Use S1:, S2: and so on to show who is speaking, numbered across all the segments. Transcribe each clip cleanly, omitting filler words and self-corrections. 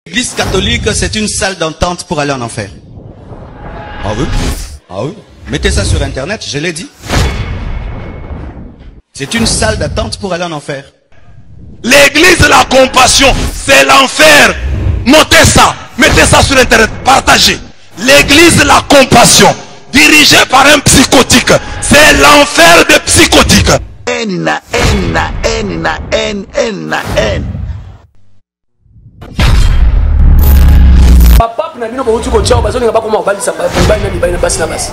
S1: L'église catholique, c'est une salle d'entente pour aller en enfer. Ah oui? Ah oui? Mettez ça sur internet, je l'ai dit. C'est une salle d'attente pour aller en enfer.
S2: L'église de la compassion, c'est l'enfer. Notez ça, mettez ça sur internet, partagez. L'église de la compassion, dirigée par un psychotique, c'est l'enfer des psychotiques.
S3: N.
S4: Papa na bino ba uti ko tshao bazo nga ba koma balisa ba na ni ba na basi na basi.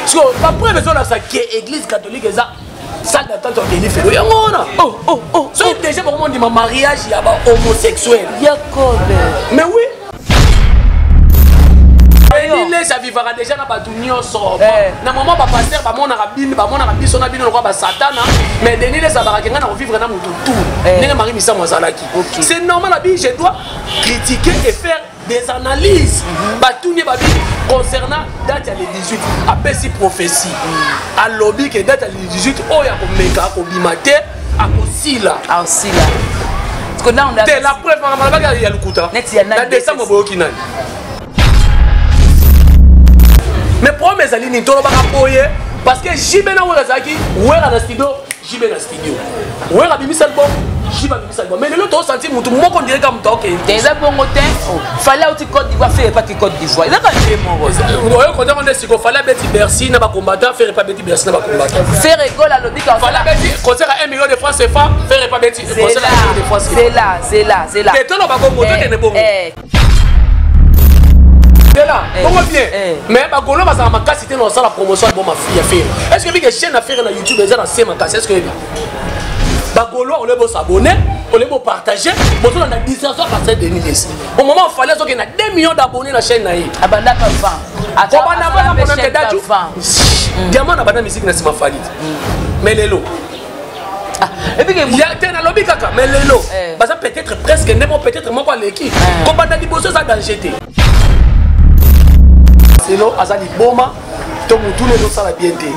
S4: Siko papa bezo na sa ke église catholique eza salle d'attente de l'ifelo yangona. Oh. So déjà pour moi dit ma mariage ya ba homosexuel. Jacob. Mais oui. Il ça vivra déjà na ba dunio so. Na maman ba pasteur ba mona rabine ba mona rabiso na bino ba satana mais Denis les abaraka nga na vivre na mutu tout. Nenga mari misa mwazalaki. C'est normal la vie, je dois critiquer et faire des analyses concernant date à les 18 après si prophétie à lobby que date à les 18 oh ya komeka kobimate akosila
S5: osila
S4: c'est la preuve makamala ya lukuta na décembre boyoki nani mais promesse ali ni tolo baka boye parce que jibe na wera zaki wera na studio jibe na studio wera bimisa album mais le lot senti mutu moko on dirait comme toi ok
S5: déjà bon côté fallait aussi Côte d'Ivoire faire pas que Côte d'Ivoire il a pas dit mon rose
S4: quand on dit qu'il fallait Betty Bercy n'a pas combattant faire pas Betty Bercy n'a pas combattant
S5: faire école à l'oblig
S4: fallait Betty concert à 1 million de francs CFA faire pas Betty concert à 1 million de francs CFA
S5: c'est là
S4: et toi non pas comme moto qui n'est pas bon c'est là bon bien mais ba golo ba ça ma casse c'était dans la promotion bon ma fille a fait est-ce que que chaîne à faire na YouTube déjà dans c'est ma casse est-ce que Bagolo, on les beau s'abonner, on les beau partager, on a 10 ans parce que Denis Lessi. Au moment où il fallait qu'il y ait 2 millions d'abonnés dans la chaîne.
S5: Abanda pas
S4: Diamant n'a pas de musique dans ma faillite. Mais les lots. Et puis il y a un lobby kaka, mais les lots. Ça peut être presque n'importe peut-être moi pas l'équipe. Comme on a dit bosso ça dans jeté. C'est l'eau, azali boma. Tout les autres ça la bien été.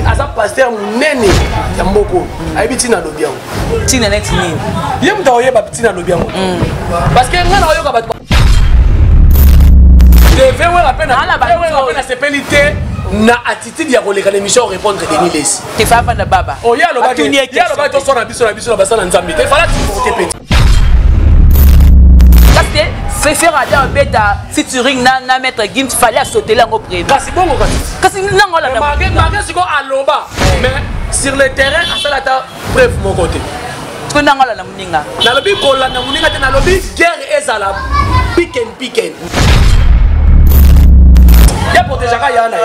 S4: Asa pasteur munene ya mboko. Aibi tina lobia.
S5: Tina net ni.
S4: Yem daoye ba tina lobia. Parce que ngana oyo ka ba. Devait ouais la peine à s'épélité na attitude ya koleka l'émission répondre Denis Lessi.
S5: Tu fais pas de baba.
S4: Oh ya lo ba to so na biso na basala nzambe. Il fallait porter petit.
S5: C'est faire un bêta featuring na mettre Gims fallait sauter là au prévu.
S4: Kasi bon
S5: kasi nango la
S4: malgré ce qu'on a loba mais sur le terrain à ça la preuve mon côté.
S5: Tu nango la muninga.
S4: Na lobi ko la muninga te na lobi guerre ezala pick and ya protéger ka ya na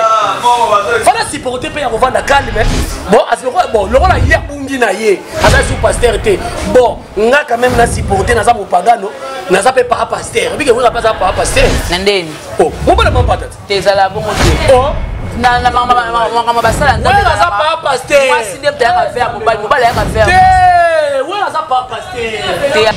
S4: fallait supporter pe ya kovanda calme bon bon le rôle ya bungi na ye asa sous pasteur te bon nga quand même na supporter na za mopagano na za pe para pasteur bike nga pa za para pasteur
S5: nandeni
S4: oh mo bana mo patata
S5: te zala bongo te
S4: oh
S5: na mama basala
S4: ndani na za para pasteur
S5: moi si ne peut pas faire mobile ya ka faire
S4: te wala za para pasteur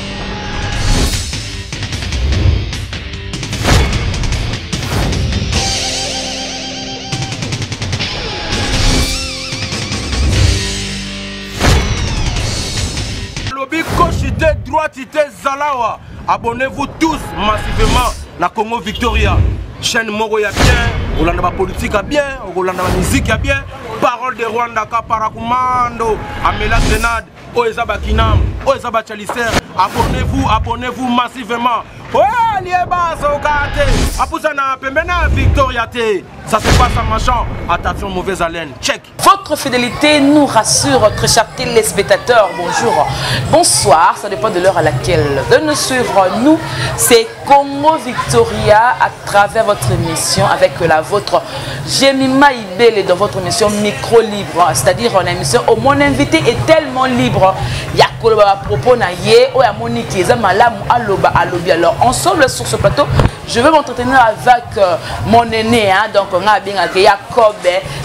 S2: Cochité, droitité, Zalawa. Abonnez-vous tous massivement na Congo Victoria. Chaîne Moro ya bien, Rolanda politique a bien, Rolanda musique a bien. Parole de Rwanda Kaparakumando, Amela Grenade, Oezaba Kinam, Oezaba Chalicer. Abonnez-vous massivement. Oh, Lieba Sokate, Apusana Pemena Victoria T. Ça se passe en marchant. Attention, mauvaise haleine. Check.
S5: Votre fidélité nous rassure, très chers téléspectateurs. Bonjour, bonsoir. Ça dépend de l'heure à laquelle de nous suivre. Nous, c'est Congo Victoria à travers votre émission avec la vôtre Jemima Ibele dans votre émission Micro Libre. C'est-à-dire une émission où mon invité est tellement libre. Il y a à propos na ye ou à Monique Ezamala aloba alobi. Alors ensemble sur ce plateau, je vais m'entretenir avec mon aîné, hein, donc on a bien il y a Kobe,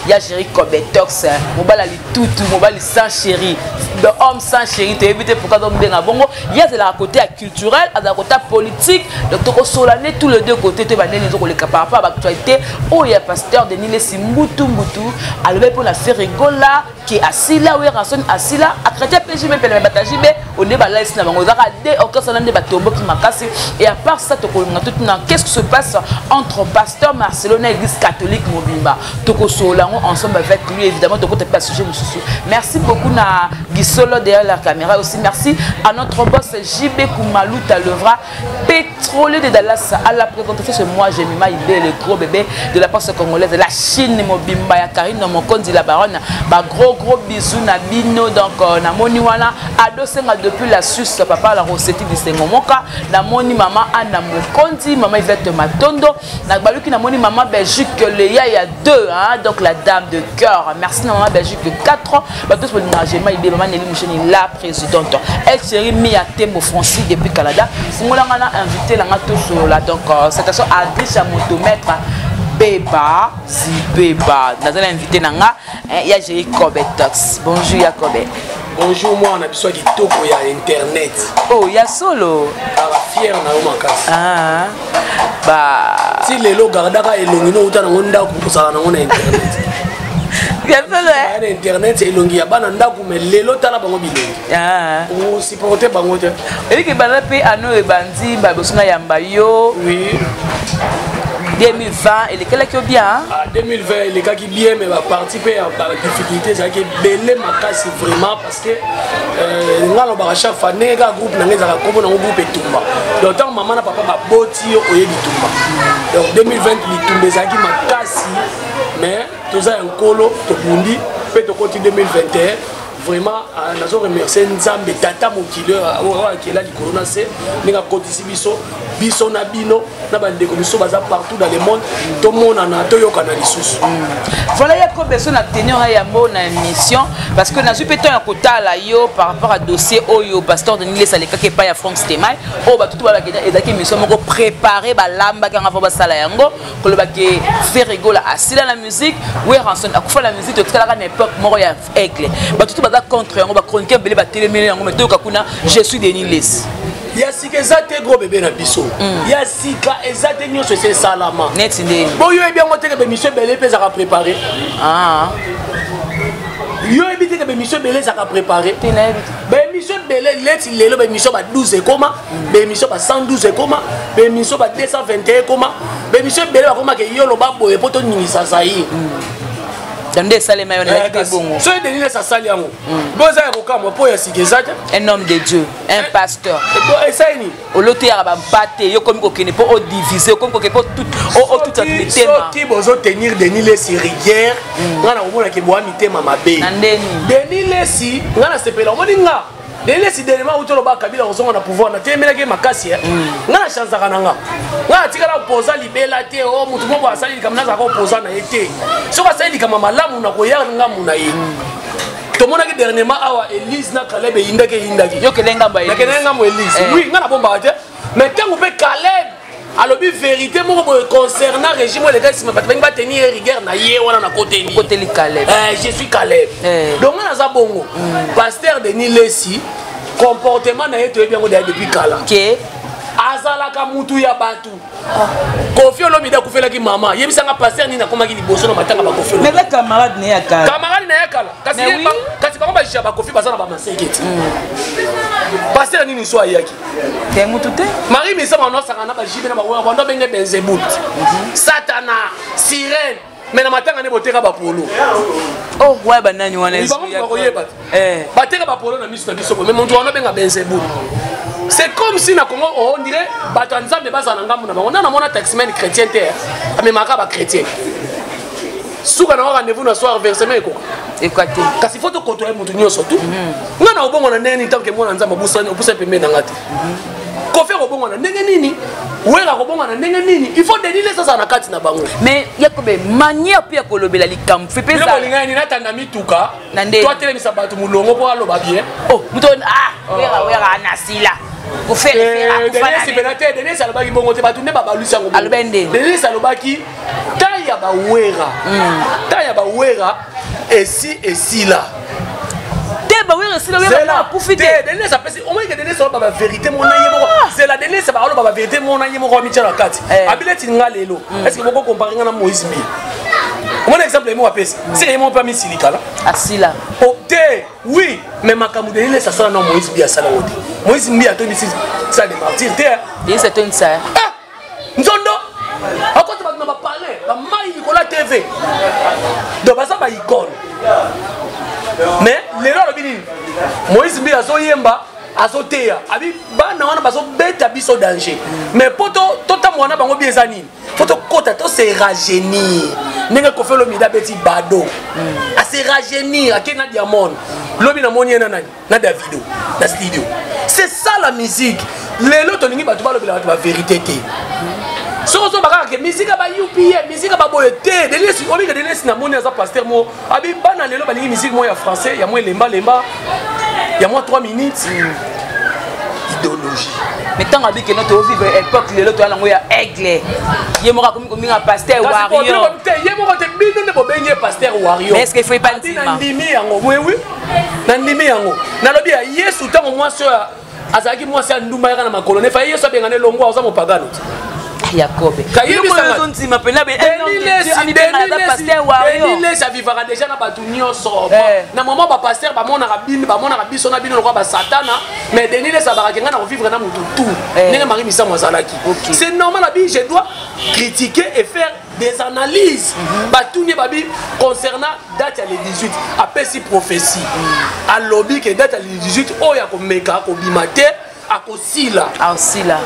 S5: il y a Jerry Kobe Tox, mobile ali toutou, mobile sans chéri, de homme sans chéri, tu éviter pourquoi donc bien bongo. Il y a de la côté culturel, à la côté politique, de toko solané tous les deux côtés, tu vas aller les autres par rapport à l'actualité. Oh il y a pasteur Denis Lessi Mbutu, alors pour la faire rigola qui est assis là, où il y a assis là, à chrétien PJ même le bataille JB on est là ici na bango zaka de orchestre na ndeba tombo qui makasi et à part ça to kolonga tout na qu'est-ce qui se passe entre pasteur Marcelo et l'église catholique Mobimba toko solango ensemble avec lui évidemment toko te pas sujet monsieur. Merci beaucoup na Gisolo derrière la caméra aussi merci à notre boss JB Koumalouta Levra pétrolier de Dallas à la présentation ce mois Jemima Ibé le gros bébé de la poste congolaise de la Chine Mobimba ya Karine Mokondi la baronne ba gros bisous na bino donc na moni wana adosenga depuis la Suisse papa la recette de Sengomoka na moni maman Anna Mokondi maman Yvette Matondo na baluki na moni maman Belgique le ya 2 hein donc la dame de cœur merci na maman Belgique 4 ba tous pour na Jemima Ibé maman Nelly Moucheni la présidente elle chérie Mia Tembo Francis depuis Canada singola ngana invité la ngato sur la donc cette façon Adricha motomètre Beba Zibeba nazala invité nanga ya Jerry Kobetox bonjour Yakobé
S4: bonjour moi on a besoin de toko ya internet
S5: oh ya solo
S4: ala fier na yo makasi
S5: bah
S4: si lelo gardaka elongi no utana ngonda ku sala na ngona internet
S5: ya solo
S4: ya internet elongi ya bana ndaku me lelo tala bango bilongi o supporter bango te
S5: eliki bana pe ano e bandi ba bosuna yamba yo
S4: oui
S5: 2020 et lesquels qui bien
S4: ah 2020 les gars qui bien mais va participer à la difficulté c'est que belé makasi vraiment parce que ngalo ba chaque fois nega groupe na ngeza ko na groupe etumba donc tant maman na papa ba boti yo oye bitumba donc 2020 bitumba zaki makasi mais tout ça un colo to bundi peut to continuer 2021 vraiment nazo remercier Nzambe tata mokileur qui est là du corona c'est ninga kotisi biso na bino na bande komiso baza partout dans le monde tout le monde na to yokana lisusu
S5: voilà ya ko besoin na tenir ya mona émission parce que na zupeto ya kotala yo par rapport à dossier oyo pasteur Denis Lesaleka ke pa ya Franck Stemai o ba tout ba kenya ezaki émission moko préparer ba lamba kanga fo ba sala yango ko le ba ke faire rigola asila la musique oui ranson akufa la musique to kala na époque moko ya aigle ba tout ba contre yango ba chroniquer belé ba télémé yango mais to kakuna je suis Denis Les
S4: ya sika ezate gros bébé na biso ya sika ezate nyonso c'est salama
S5: net ndeni
S4: boyo e bien ngote ke be monsieur belé pesa ka préparer yo e biteke be monsieur belé ça ka préparer be monsieur belé leti lelo be monsieur ba 12 koma be monsieur ba 112 koma be monsieur ba 221 koma be monsieur belé ba koma ke yo lo ba boye poto nyingisa sayi
S5: Tande salema yo na bongo.
S4: So Denis Les asali yango. Boza ya kokama po ya sikezata.
S5: Un homme de Dieu, un pasteur.
S4: Et ça ni.
S5: Olote ya ba mpate yo komi ko kene po o diviser komi ko ke po tout o tout le tema.
S4: Qui bozo tenir Denis Les rigueur. Ngana omona ke boa mitema mabe.
S5: Nandeni.
S4: Denis Les ngana sepela omoni nga. Denis Les dernièrement utolo ba kabila ozonga na pouvoir na temela ke makasi ya. Ngana chance kananga. Ngana tikala opposa libela te o mutu moko asali kamna za ko opposa na yete. Soka sali kama malamu na koya ngamu na ye. Tomona ke dernièrement awa Elise na Caleb yindaki.
S5: Yo kelenga ba Elise.
S4: Kelenga mo Elise. Oui, ngana bomba te. Mais tant on peut Caleb alobi vérité moko concernant régime les gars si va tenir rigueur na ye wana na côté ni.
S5: Côté li Caleb.
S4: Je suis Caleb. Donc on a za bongo. Pasteur Denis Lesi comportement na yeto bien depuis kala.
S5: OK.
S4: Azalaka mutu ya batu. Kofi Olomide kufela ki mama. Yebisanga pasteur ni na komaki liboso na matanga ba Kofi.
S5: Mais la camarade ne ya kala.
S4: Camarade na ya kala. Kasi ba jisha ba Kofi bazana ba maseketi. Pasteur ni so ayaki.
S5: Te mutu te.
S4: Marie Misa mano sanga na ba jibe na ba wa ndo benge benzebut. Satana, sirène. Mais na matanga ne boteka ba polo.
S5: Oh, ouais ba nani wana esu.
S4: Bateka ba polo na misu na biso mais mon ndo benga benzebut. C'est comme si na Congo on dirait batanzambe bazana ngamu na bango na mona taxman chrétien terre mais makaba chrétien suka na rendez-vous na soir versement ekoko
S5: ekwate
S4: kasi faut to kotoya mutu nyoso tu ngana obongo na neni tant que mona nzamba busani opusa pembe na ngati ko faire obongo na ndenge nini wera obongo na ndenge nini il faut déniler ça na kati na bango
S5: mais yakobe manière pia kolobela likam fait pesa
S4: bilo linga ni natanda mituka toi telemisa batu mulongo po aloba bien
S5: oh muto wera anasila pour faire
S4: Denis salobaki bongo te batu ne ba balusa ngo Denis salobaki taya ba wera et si là
S5: te ba wera si là pour fiter
S4: Denis ça pesi au moins que Denis saloba ba vérité mon ayemo c'est la Denis ça ba aloba ba vérité mon ayemo ko mitcha na kati abileti ngalelo est-ce que boko comparer na Moïse mi Mon exemple est moi pèse. C'est mon pas mis silica là.
S5: Asila.
S4: Ok, oui, mais ma camoudéline ça sera non Moïse Bia ça la haute. Moïse Bia toi ici ça des martyrs.
S5: Et c'est une ça.
S4: Ah, Nzondo. À quoi tu vas me parler? La maille Nicolas TV. Donc ça va icône. Mais les gens le binin. Moïse Bia so yemba. Azotea abi bana wana bazo beta biso danger mais poto tota mwana bango biezani poto kota to se rajeunir ndenge ko felo mida beti bado a se rajeunir akena diamond lobi na moni na nani na Davido na studio c'est ça la musique lelo to ningi batu balo bila ba vérité té sozo baka ke musique ba UPA musique ba boyete delesi obi ke delesi na moni za pasteur mo abi bana lelo ba ningi musique mo ya français ya mo lemba il y a moins 3 minutes. Idéologie.
S5: Mais tant que nous devons vivre l'époque, les autres langues ya aigle. Il y a comme un pasteur warrior.
S4: Il y a pasteur warrior.
S5: Mais est-ce qu'il faut pas dire
S4: oui oui. Nandimi yango. Nalobi ya Yesu tango moi sur azaki moi c'est ndumba yana ma colonne. Fa Yesu bengane longo aza mo pagano.
S5: Jacob.
S4: Kayebi ça vivra déjà na batu nyonso. Na moment ba pasteur ba mona rabine ba mona rabiso na bino lokwa ba satana mais denile ça ba kenga na vivre na mutu tout. Nenge Marie Missa Mwazalaki. C'est normal la vie, je dois critiquer et faire des analyses. Batounie babi concernant date à le 18 après si prophétie. À lobby que date à le 18 oh ya ko meka ko bimate a ko sila.
S5: Ah sila.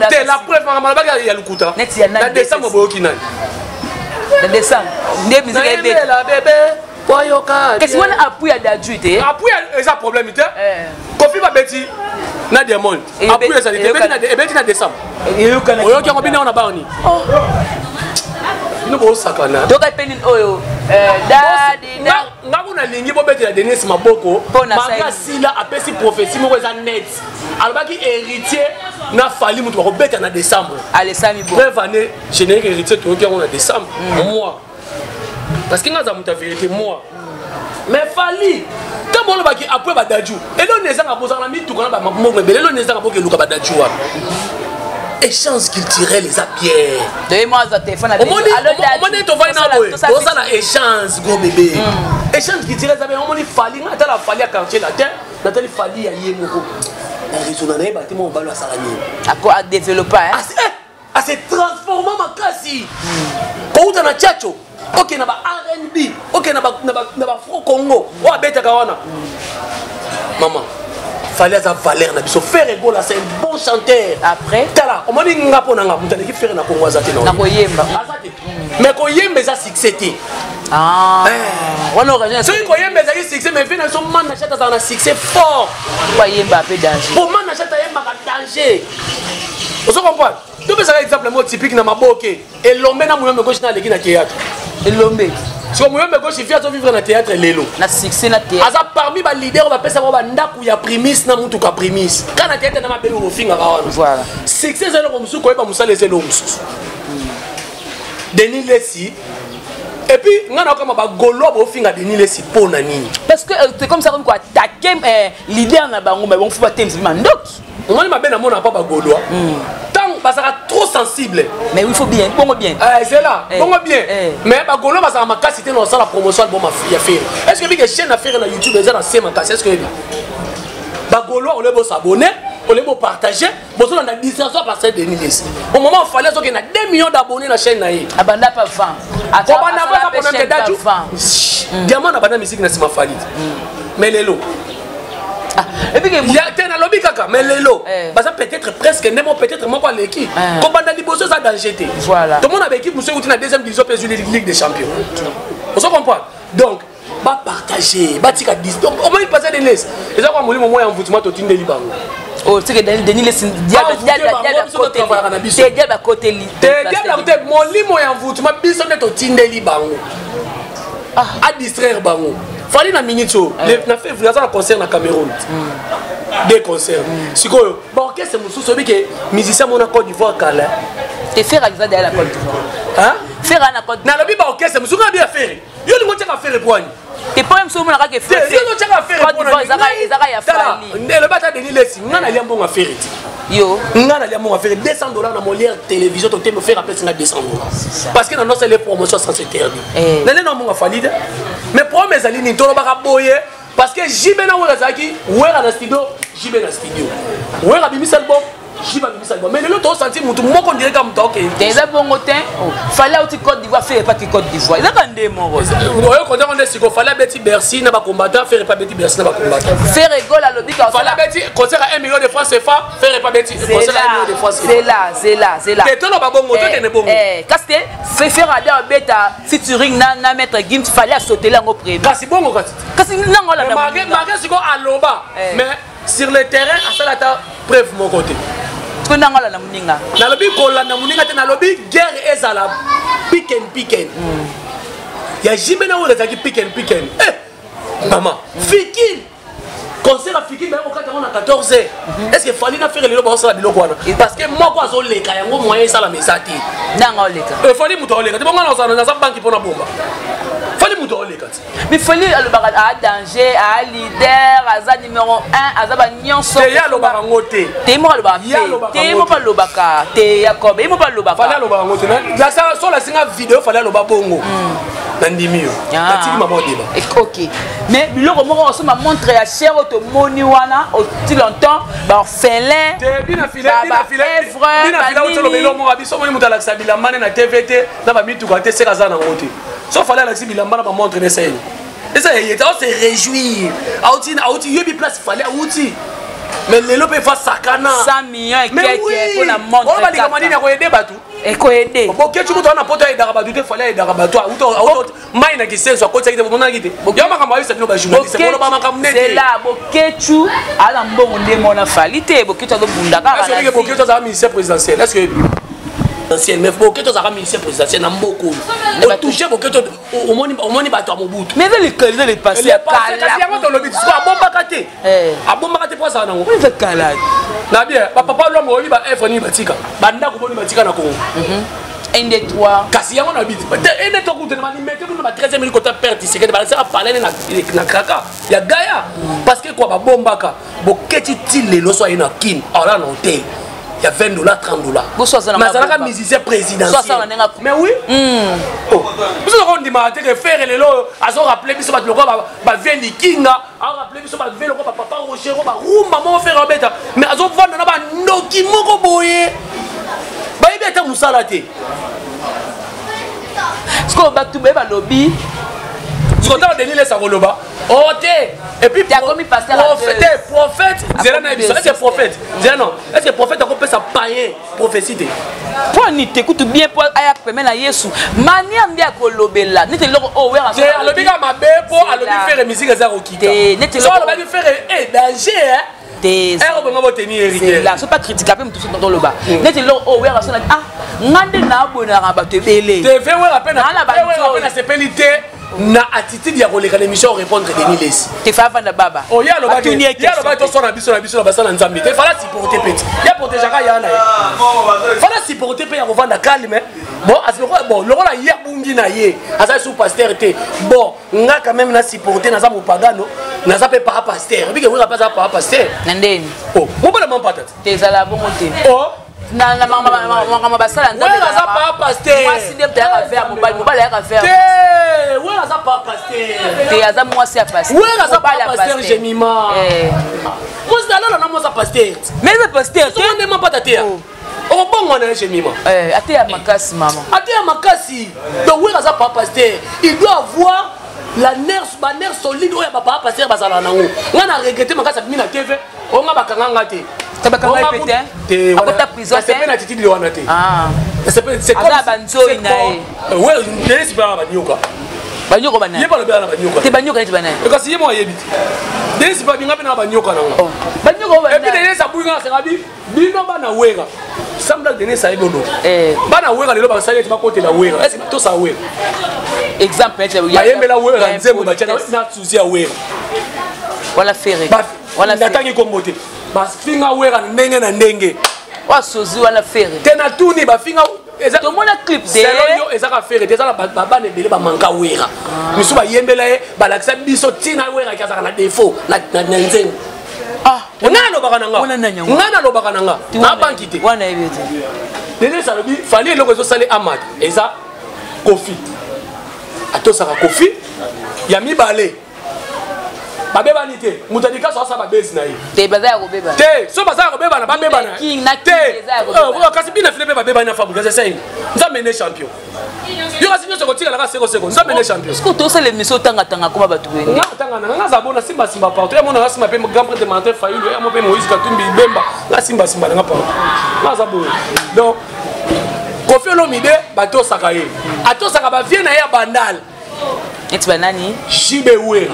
S4: C'est la preuve, il y a le coup. Dans décembre, il y a
S5: le décembre. Qu'est-ce qu'on a appuyé à Dadjuité?
S4: Appuyé à un problème. Kofi va bêtir. Na diamond. Appuyé à ça. Et bêtir dans décembre. Et il y a un bien en Barni. Nous avons sakana.
S5: Donc, il y a
S4: na lingi bo bêtir la dernière c'est ma boko. Magasila après si prophétie mo za net. Alors qui héritier na fali mutu ko bêtir na décembre.
S5: Allez sami bo.
S4: Bref année générique héritier to qui on a décembre. Moi. Parce que ngaza muta vérité moi. Mais fali tant bon ba ki après ba daju. Et là neza nga boza na mitu kana ba mo ngebe. Là neza nga bo ke luka ba daju wa. Échange culturel les appiers.
S5: Donnez-moi un téléphone à
S4: on est au vainabo. Ça la échange gros bébé. Échange culturel ça on dit fali na la fali à quartier la terre, na tali fali ya yemoko. La raison na na bâtiment balo à salami.
S5: À quoi à développer hein?
S4: À se transformer makasi. Ko uta na chacho. OK na ba R&B, OK na ba Afro Congo. O abeta kawana. Maman fallait sa valeur na biso faire ego là c'est un bon chanteur
S5: après
S4: tala on m'a dit ngapo na ngapo tala ki faire na Congo azate
S5: na koyemba
S4: mais koyemba ça succès
S5: ah on aurait
S4: so koyemba ça succès mais vient son man na chata ça na succès fort
S5: koyemba peu danger
S4: pour man na chata yemba ka danger vous comprenez tout ça exemple mot typique na maboke et lombe na muyombe gauche na leki na théâtre
S5: et lombe
S4: so muyombe gauche il vient vivre na théâtre lelo
S5: na succès na théâtre
S4: aza parmi ba leader va pesa ba ndaku ya primis na mutu ka primis kana théâtre na mabelo ofinga ba wana
S5: voilà
S4: succès zelo ko musu ko ba musale zelo musu Denis Lessi et puis ngana kama ba golo ba ofinga Denis Lessi pona nini
S5: parce que c'est comme ça comme quoi attaquer leader na bango mais bon faut pas temsi mandok
S4: on m'a bien amona pas ba golo ça sera trop sensible
S5: mais il faut bien bon bien
S4: c'est là bon bien mais ba golo ba ça ma casité dans ça la promotion bon ma fille est-ce que bien chaîne affaire na YouTube déjà dans c'est ma casse est-ce que ba golo on les beau s'abonner on les beau partager besoin dans la distraction parce que Denis Lessi au moment il fallait qu'il y ait 2 millions d'abonnés dans la chaîne naïe
S5: abanda pas vent
S4: abanda pas pour notre daju diamant abanda musique na sima falit mais lelo et puis il y a un lobby kaka mais lelo ça peut-être presque némo peut-être moi quoi l'équipe comme dans liboso ça danger
S5: voilà
S4: tout le monde avec équipe monsieur outi na deuxième division PSG Ligue des Champions vous comprenez donc ba partager ba tika 10 donc au moins il passe des laisses et ça quoi molimo moi en voutement to tinde libango
S5: oh c'est que Denis Lessi diable côté li
S4: diable molimo en voutement biso ne to tinde libango à distraire bango fallait na minute na fait vous un concert na Cameroun des concerts sikoyo ba orchestre mususu bike musicien mona Côte d'Ivoire kala
S5: te faire exader à la Côte d'Ivoire
S4: hein
S5: faire na Côte
S4: na lobi ba orchestre mususu bien faire yo lingo teka faire poani
S5: te pas même so mona ka ke faire
S4: yo teka faire
S5: poani ezaka ya fali
S4: le bata Denis Lessi ngana liambo nga faire
S5: Yo.
S4: Nga na liamo faire $200 na Molière télévision to te me faire appeler $200. Parce que dans les promotions sans interdit. Nene na monga falide. Mais promesse ali ni tolo baka boye parce que jibe na wera zaki, wera na studio, jibe na studio. Wera bimisa album. Mais le temps senti mutu moko dirait comme toi OK.
S5: Déjà bon matin, fallait au Côte d'Ivoire faire pas Côte d'Ivoire. Il a quand des mots.
S4: Ouais, quand on est siko fallait Betty Bercy na ba combattant, faire pas Betty Bercy na ba combattant.
S5: Faire rigole à l'obit quand
S4: fallait Betty concert à 1 million de francs CFA, faire pas Betty concert à 1 million de francs CFA.
S5: C'est là.
S4: Et toi non pas bon moto t'es bon.
S5: Casté, faire à beta featuring na mettre Gims fallait sauter là au prévu.
S4: Kasi bon ko kasi.
S5: Kasi non là.
S4: Marqué siko à loba. Mais sur le terrain à ça là ta preuve mon côté.
S5: Na muninga
S4: na lobi kolanda muninga te na lobi guerre ezala pick and ya jibe na wala zaki pick and maman Fikil concert à Fikil ba ko kata na 14h est-ce que fallait na faire le lobo ça biloko wana parce que moi quoi zo leka yango moyen ça la mesati
S5: nanga oleka
S4: fallait muto oleka te bonga na za banki pona bomba fallait muto oleka
S5: mais fallait le barat à danger à leader à numéro 1 à za ba nyonso
S4: te ya lo ba ngote
S5: te mo lo ba te mo pa lo baka te yakob mo pa lo baka
S4: fallait lo ba ngote la ça sur la singa vidéo fallait lo ba bongo nandimi yo natiki maman débat
S5: OK mais biloko moko so ma montre ya cher to moni wana au ti longtemps ba orphelin
S4: te bina file o lo belo mo abiso moni mutala sabila mane na TVT na ba mituka te seka za na ngote so fallait la sabila mane ba montre nessa et ça y est on se réjouir auti yobi place fallait auti mais les lopé fa sakana
S5: 100 millions et quelques pour la montre
S4: on va dire comment dire ko aider batu
S5: et ko aider
S4: bon que tu na poto aider batu te fallait aider batu auto mai na kisenso ko tsaki te mona ngite yo makamba yo sabino ba journaliste ko ba makamba nete
S5: c'est là bokechu ala mbongo ndemo na falite bokechu do bunda ka
S4: est-ce que bokechu za ministère présidentiel est-ce que mais bokechu za ministère présidentiel na mboko o toucher bokechu au moni bato mobutu
S5: mais les passé
S4: kala ya moto lobi so abomba kate abomba kate pour ça nango
S5: c'est kala
S4: na bien papa lo mo ba F ni batika banda ko boni batika na Congo
S5: 1 2 3
S4: kasi yango na biti et ne to kutu na mete ko na 13e minute kota perte c'est que ba ça parler na kraka ya gaya parce que quoi ba bombaka bokechi ti lelo so ina kin ala na hotel il y a $20, $30. Mais ça a musicien présidentiel. Mais oui. Oh. Vous savez qu'on dit que faire les lots, à son rappeler, puis ça va le roi, va venir les kinga, à rappeler, puis ça va venir le roi, papa Roger, va roum, maman faire un bête. Mais à son vent, on a noki moko boye. Bah il est à moussalate.
S5: Ce qu'on va tout bien lobby.
S4: Ce qu'on a donné les avoloba. Oh et puis prophète est-ce que prophète non est-ce que prophète a compris sa païen prophétie
S5: pour ni t'écoute bien pour aya permet na Yesu mania ndia ko lobela nete loko o wera
S4: c'est le biga mabe pour alobi faire musique za okita
S5: nete
S4: loko so alobi faire danger
S5: des
S4: c'est
S5: là c'est pas critiquer même tout dans le bas nete loko o wera so na ngande na bona ba tebele
S4: te fait wera peine na sepelité na attitude ya koleka l'émission répondre Denis Lessi
S5: te fa vanda baba
S4: oh ya lo ba to so na biso na basala nzambe te fala supporter petit ya protéger ka ya na fala supporter pe ya ko vanda calme bon bon le rôle ya bungi na ye asa sous pasteur te bon nga quand même na supporter na za mopagano na za pe para pasteur bi ke wera pa za para pasteur
S5: ndeni
S4: oh mo bala mampata
S5: te zala bongo te
S4: oh
S5: na mama basala nzambe
S4: na za para pasteur
S5: moi si dem te ya faire mobile ya faire
S4: ouais ça pas pasteur
S5: te aza mwasi ya pasteur
S4: ouais ça pas pasteur Jemima moi c'est là na moi ça pasteur
S5: mais le pasteur
S4: tu ne m'as pas taté oh bon on est Jemima
S5: ate ya makasi maman
S4: ate ya makasi donc ouais ça pas pasteur il doit avoir la nerf solide oya papa pasteur basala nango ngana regretter makasi mina TV on nga bakanga te
S5: tabakanga pété akota prison
S4: c'est pas attitude de wana te c'est comme
S5: banzo inae
S4: ouais n'est pas banyoka
S5: banyoka bana
S4: yeba lo bana banyoka
S5: te banyoka neti bana
S4: kasi yemo yebiti n'est pas binga bana banyoka nango
S5: banyoka bana
S4: et puis n'est ça buinga sengabi bino bana wera sambla de n'est ça ebono bana wera lelo ba salete ba côté la wera est-ce que to ça wera
S5: exemple
S4: ya yembela wera nzembo ba tena na suzi ya wera
S5: wala ferre
S4: wala natangi kombote bas finga wera ndenge na ndenge
S5: wa sozi wala ferre
S4: tena tuni ba finga
S5: to mona clip de
S4: selonyo ezaka ferre tezala bana ebele ba manka wera misu ba yembela ye ba lakisa biso tina wera ki azaka na défaut na nzembo Ah, on a le barananga. On a le barananga. Na banki te.
S5: Wana ebete.
S4: Dele ça lobi fallait le réseau salé Amad. Et ça Kofi. Ato saka Kofi. Ya mi balé. Babeba ni te. Mutadika so sa babesi na yi.
S5: Te baza ko beba.
S4: Te, so baza ko beba na babeba na.
S5: King na
S4: te. Kasi bina file babeba na fabu kaza sai. Nza mene champion. Yo kasi nyo soko tika la ka seko. Nza mene champion.
S5: Ko to sele miso tanga kuma batu wende.
S4: Nga tanga na za bona simba partout. Ya mona simba pe grand prêtre de Martin Fayulu, ya mo pe Moïse Katumbi Bemba. La simba nga pa. Nga za bona. Donc Kofi Olomide bato saka ye. Ato saka ba vie na ya bandal.
S5: Eti banani?
S4: Shibe Wera.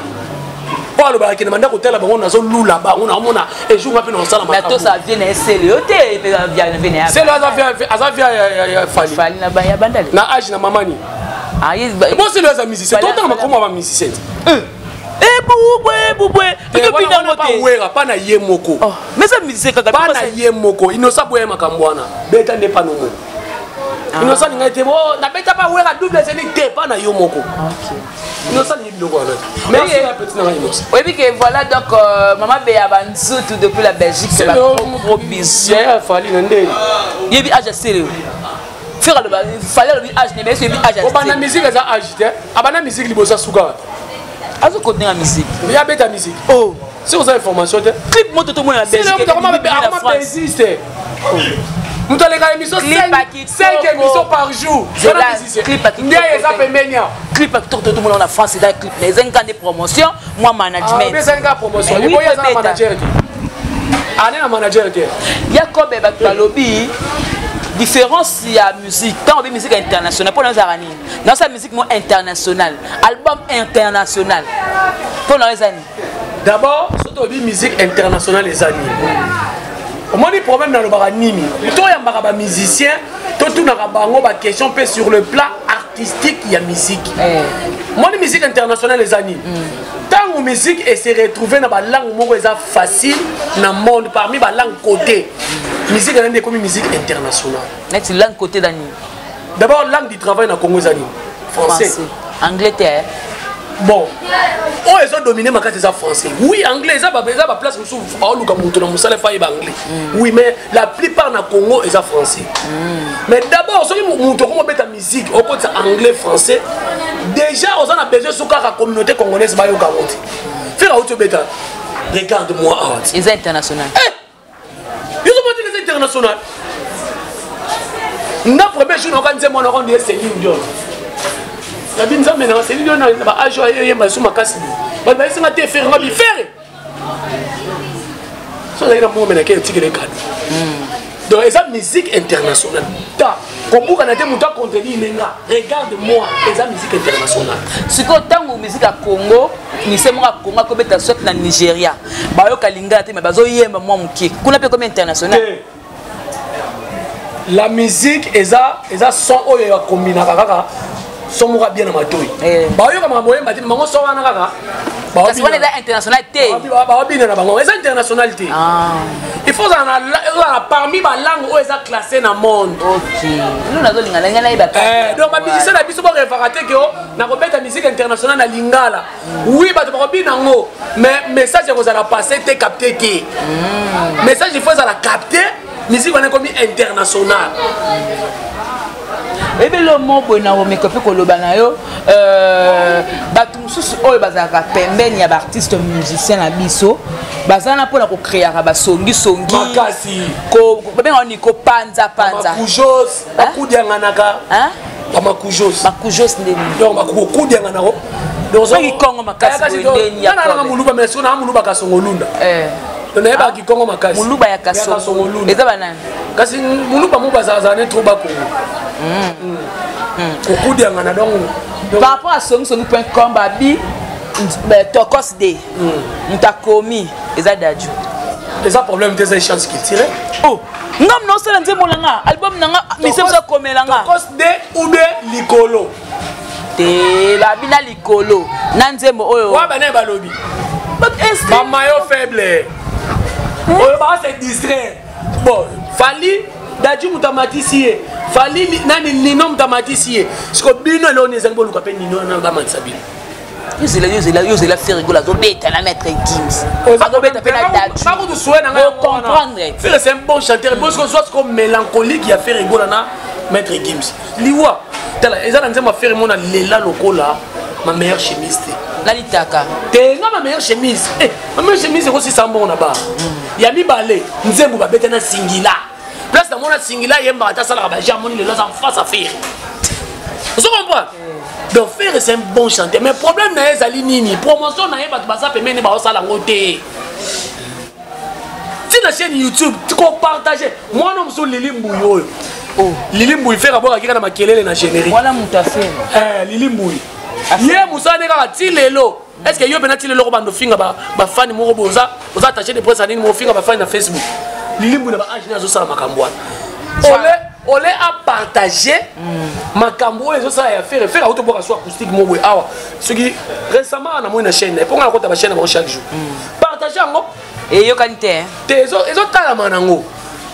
S4: Paul Baraki demanda ko tela bango nazo lula ba on amona et jour mape na sala ma.
S5: Bato sa vie na sele ote pe via na vene.
S4: C'est là ça vient ya Fali.
S5: Fali na ba ya bandal.
S4: Na age na mamani.
S5: Ah yes.
S4: Bon c'est les musiciens. Tout temps comment va musicien.
S5: Bouboué.
S4: Tu peux pas Wera pas na ye moko.
S5: Oh, mais ça musicien kaka
S4: pas na ye moko. Inosa boye makambwana. Beta ne pas nomo. Inosa ninga te bo na beta pas Wera double c'est ni te pas na yo moko. OK. Inosa ni biloko na. Merci la petite na Inosa. Oui puis que voilà donc maman Béa Banzoutou depuis la Belgique c'est un gros bisou. Yeah, Fali ndé. Yebi âge sérieux. Faire le fallait le âge mais c'est âge. O bana musique ça âge te. Abana musique libosa suka. Azo côté la musique. Il y a bête musique. Oh, si vous avez information te. Clip moto tout le monde la Belgique. C'est comment existe. Nous allons gagner émission 5 émissions par jour. C'est la clip à clip. Clip à tout le monde en France c'est dans clip. Les 5 ans de promotion, moi management. Les 5 ans de promotion. Les boys sont manager. Allez la manager. Jacob Bakalobi. Différence il y a musique. Tant on musique internationale pour nos arani. Dans sa musique moi internationale, album international. Pour nos années. D'abord, surtout musique internationale les années. Au moins, le problème dans le baranimi. Tout y a un musicien, tout n'a pas question sur le plan artistique, il y a musique. Moi, la musique internationale les années. Tant que musique et se retrouver dans la langue facile dans le monde parmi les langues côté. Musique est comme musique internationale. C'est langue côté d'année. D'abord, langue du travail dans le Congo d'année. Français. Angleterre. Bon, ils ont dominé ma carte français. Oui, anglais, ils ont place anglais. Oui, mais la plupart dans le Congo, ils sont français. Mais d'abord, si on a la musique, on côté anglais, français, déjà, on a besoin de la communauté congolaise. Regarde-moi. Ils sont internationaux. Ils ont dit internationaux. Dans le premier jour, on a dit Céline Dion. La binza maintenant c'est lui on a ba ajo ayo ma suma kasi ba ba singa te faire ngabi faire so là il a moment que tu les cadres donc esa musique internationale ta kombuka na te muta contredire nenga regarde-moi esa musique internationale siko tango musique à Congo ni semo ka Congo ko beta soit na Nigeria ba yo kalinga te mais bazo yemba moi mukie kuna pe comme international la musique esa son oyo ya combina kaka somora bien na matoi ba yo kama moyemba te mango so wana kaka parce que les internationalité ba bien na bango les internationalité il faut en parmi ba langue où est classé dans monde. OK nous nazo lingala ngala iba donc ba musicien na biso ba référater que na ko beta musique internationale na lingala oui ba to ba bien nango mais message que vous allez passer te capter qui message il faut ça la capter musique on est comme international. Et bien le mot bon na mais que ko lobana yo batu mususu oyo bazaka pembeni ya artiste musicien na biso bazana pona ko créer ba songi makasi ko benga ni ko panza makujos akudianga naka makujos ndeni donc makudianga nako donc so Kongo makasi ndeni ya na muluba mais so na muluba ka songolunda on a pas qui Congo makasi muluba ya kasongolunda eza banani kasi muluba mo bazaza ne trop bako par rapport à songi.com babi tokos de ntakomi eza dadju des problèmes des échanges qu'il tirait oh ngam non c'est nze molanga album nanga mise ça komelanga tokos de ou de likolo te babi na likolo na nzembo oyo wa bana balobi mama yo faible oyo ba se distraire bon Fali Dadju mutamatisiye Fali nani Nino mutamatisiye siko bino leo neza ngbo luka pe Nino na ba mansabili
S5: Yo la faire rigoler, bête la mettre Gims. Comprendre.
S4: C'est un bon chanteur, parce que soit comme mélancolique qui a fait rigoler na mettre Gims. Liwa, ils ont m'a faire mon lela lokola ma meilleure chemise.
S5: La litaka.
S4: T'es ma meilleure chemise. Ma meilleure chemise c'est aussi ça bon là-bas. Yami balé, nzembo ba bête na singila. Place dans mon singila yemba ta sala ba jamoni le en face à faire. Vous comprenez? Donc faire c'est un bon chanteur, mais le problème n'est pas nini. Promotion n'a pas de basa pe mene ba osala ngote. Si la chaîne YouTube, tu peux partager. Moi non suis Lili Mbouyo. Oh, Lili Mbouyo fait rapport à qui na makelele na générique.
S5: Voilà mon fait.
S4: Lili Mbouyo. Yé Moussa neka ti lelo. Est-ce que yo benati lelo ko bando finga ba fan mo boza, oza attacher des presse nini mo finga ba fan na Facebook. Lili Mbouyo na ba engineer zo sala makambo. Olé à partager makambo les autres à faire auto pour asseoir acoustique mo boy awa. Ce qui récemment on a mo na chaîne, pour on a chaîne chaque jour. Partager ngo
S5: et yo qualité.
S4: Les autres talamanango.